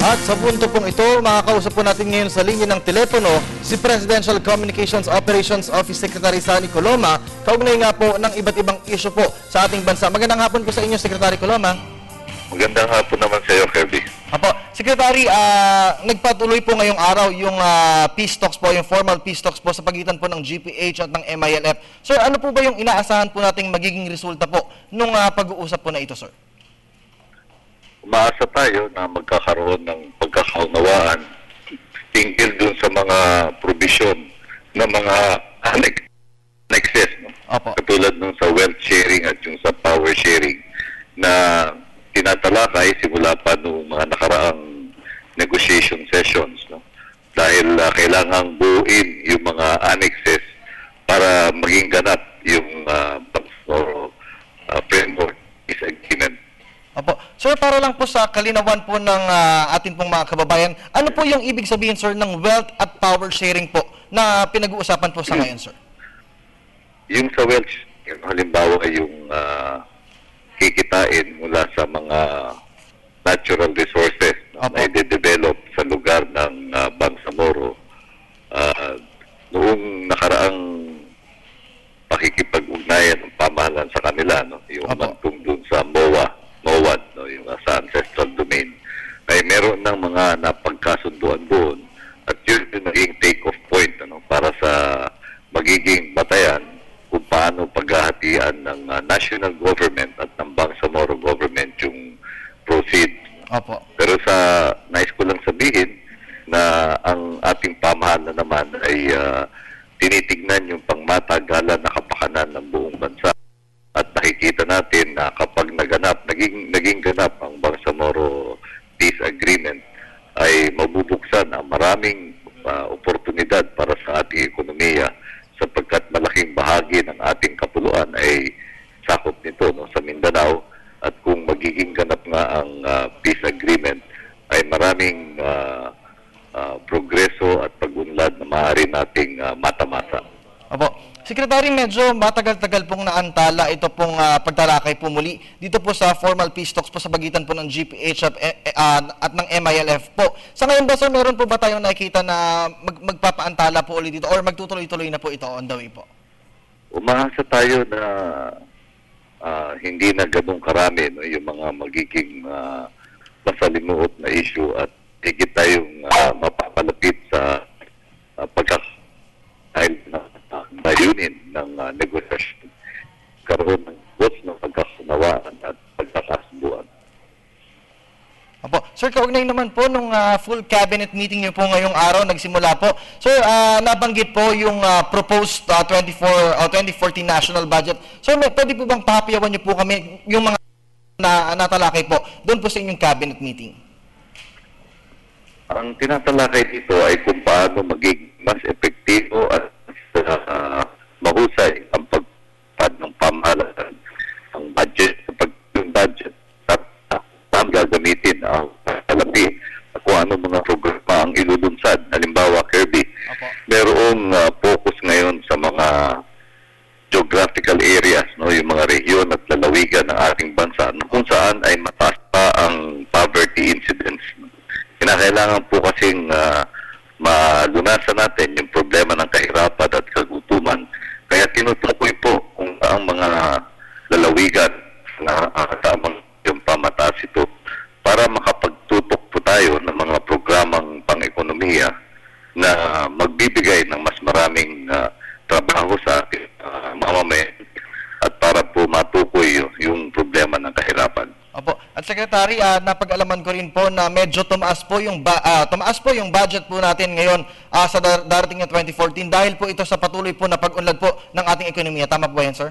At sa punto pong ito, makakausap po natin ngayon sa linya ng telepono si Presidential Communications Operations Office Secretary Sunny Coloma, kaugnay nga po ng iba't ibang issue po sa ating bansa. Magandang hapon po sa inyo, Secretary Coloma. Magandang hapon naman sa iyo, Kirby. Apo, Secretary, nagpatuloy po ngayong araw yung peace talks po, yung formal peace talks po sa pagitan po ng GPH at ng MILF. Sir, ano po ba yung inaasahan po nating magiging resulta po nung pag-uusap po na ito, sir? Umaasa tayo na magkakaroon ng pagkakaunawaan tingkil dun sa mga provision ng mga annexes, no? Katulad nung sa wealth sharing at yung sa power sharing na tinatalakay simula pa noong mga nakaraang negotiation sessions, no? Dahil kailangang buuin yung mga annexes para maging ganap yung framework peace agreement. Opo. Sir, para lang po sa kalinawan po ng atin pong mga kababayan, ano po yung ibig sabihin, sir, ng wealth at power sharing po na pinag-uusapan po sa ngayon, sir? Yung sa wealth, halimbawa yung kikitain mula sa mga natural resources na i-develop sa lugar ng Bangsamoro. Noong nakaraang pakikipag-ugnayan ng pamahalaan sa kanila, no? Yung mantong dun sa MOAD, no? Yung sa ancestral domain, ay meron ng mga napagkasunduan doon at yun yung naging take-off point, ano? Para sa magiging batayan kung paano paghahatian ng national government at ng Bangsamoro government yung proceed. Pero sa nais ko lang sabihin na ang ating pamahalaan naman ay tinitignan yung pangmatagalan na kapakanan ng buong bansa. At nakikita natin na kapag naging ganap ang Bangsamoro Peace Agreement ay mabubuksan ang maraming oportunidad para sa ating ekonomiya sapagkat malaking bahagi ng ating kapuluan ay sakop nito, no, sa Mindanao. At kung magiging ganap nga ang peace agreement ay maraming progreso at pag-unlad na maaari nating matamasa. Opo. Secretary, medyo matagal-tagal pong naantala ito pong pagtalakay po muli dito po sa formal peace talks po sa pagitan po ng GPH at ng MILF po. Sa ngayon ba, sir, meron po ba tayong nakikita na magpapaantala po ulit dito or magtutuloy-tuloy na po ito on the way po? Umaasa tayo na hindi na ganun karami, no, yung mga magiging masalimuot na issue at higit tayong mapapalapit sa pagkakail na layunin ng negosasyon, karoon ng votes ng pagkasunawaan at pagkakasunduan. Opo. Sir, kaugnay naman po nung full cabinet meeting niyo po ngayong araw, nagsimula po. Sir, nabanggit po yung proposed 2014 national budget. Sir, pwede po bang pahapiyawan niyo po kami yung mga natalakay po doon po sa inyong cabinet meeting? Ang tinatalakay dito ay kung paano maging mas epektibo at mahusay ang pagpapad ng pamahalaan ang budget, yung budget at saan gagamitin ang kalapi at kung ano mga programa ang ilulunsad. Halimbawa, Kirby, merong focus ngayon sa mga geographical areas, no, yung mga rehiyon at lalawigan ng ating bansa kung saan ay mataas pa ang poverty incidence. Kinakailangan po kasing malunasan natin yung problema ng kahirapan at kagutuman. Kaya tinutukoy po kung ang mga lalawigan na kasamang yung pamataas ito para makapagtutok po tayo ng mga programang pang-ekonomiya na magbibigay ng mas maraming trabaho sa ating mamamayan at para po matukoy yung problema ng kahirapan. Opo. At Secretary, napag-alaman ko rin po na medyo tumaas po yung budget po natin ngayon sa darating na 2014 dahil po ito sa patuloy po na pag-unlad po ng ating ekonomiya. Tama po ba yan, sir?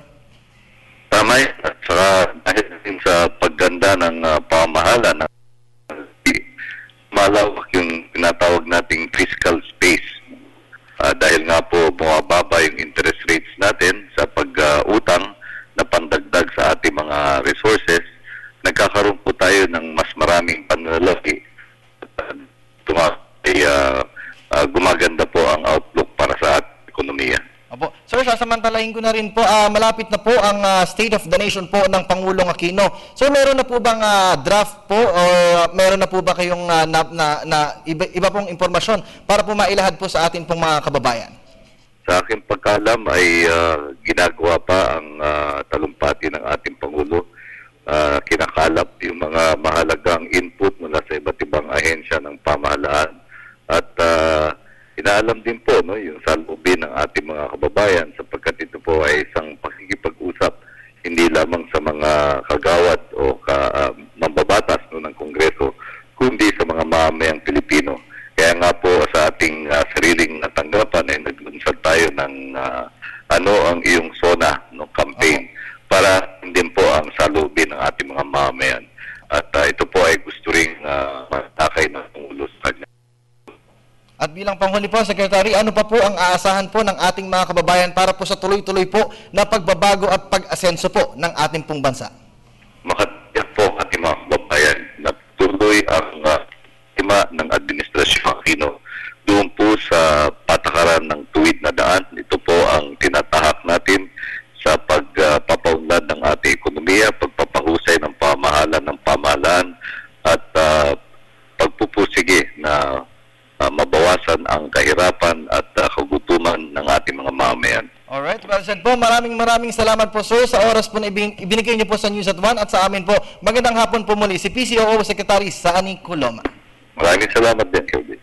Tama yan. At saka dahil din sa pagganda ng pamahala na malawak yung tinatawag nating fiscal space. Dahil nga po bumababa yung interest rates natin sa pag-utang na pandagdag sa ating mga resources, nagkakaroon po tayo ng mas maraming panlalaki at gumaganda po ang outlook para sa ating ekonomiya. Opo. Sir, sasamantalahin ko na rin po, malapit na po ang State of the Nation po ng Pangulong Aquino. So meron na po bang draft po o meron na po ba kayong iba pong impormasyon para po mailahad po sa atin pong mga kababayan? Sa aking pagkalam ay ginagawa pa ang talumpati ng ating Pangulo. Kinakalap yung mga mahalagang input mula sa iba't ibang ahensya ng pamahalaan. At inaalam din po yung salubin ng ating mga kababayan sapagkat ito po ay isang pakikipag-usap hindi lamang sa mga kagawad o mambabatas ng Kongreso kundi sa mga mamamayang Pilipino. Kaya nga po sa ating sariling natanggapan ay naglunsad tayo ng ano ang iyong SONA campaign para din po ang salubin ng ating mga mamamayan. At ito po ay gusto ring matakay ng Pangulo sa kanya. At bilang panghuli po, Secretary, ano pa po ang aasahan po ng ating mga kababayan para po sa tuloy-tuloy po na pagbabago at pag-asenso po ng ating pong bansa? Makatiyak po ang ating mga kababayan na tuloy ang tema ng Administrasyon Aquino doon po sa patakaran ng tuwid na daan. Ito po ang tinatahak natin sa pagpapaunlad ng ating ekonomiya, pagpapahusay ng pamahalaan at pagpupusige na mabawasan ang kahirapan at kagutuman ng ating mga mamamayan. Alright, well said po. Maraming salamat po, sir, sa oras po na ibinigay niyo po sa News at 1 at sa amin po. Magandang hapon po muli, si PCOO Secretary Sani Coloma. Maraming salamat din, Kelvin.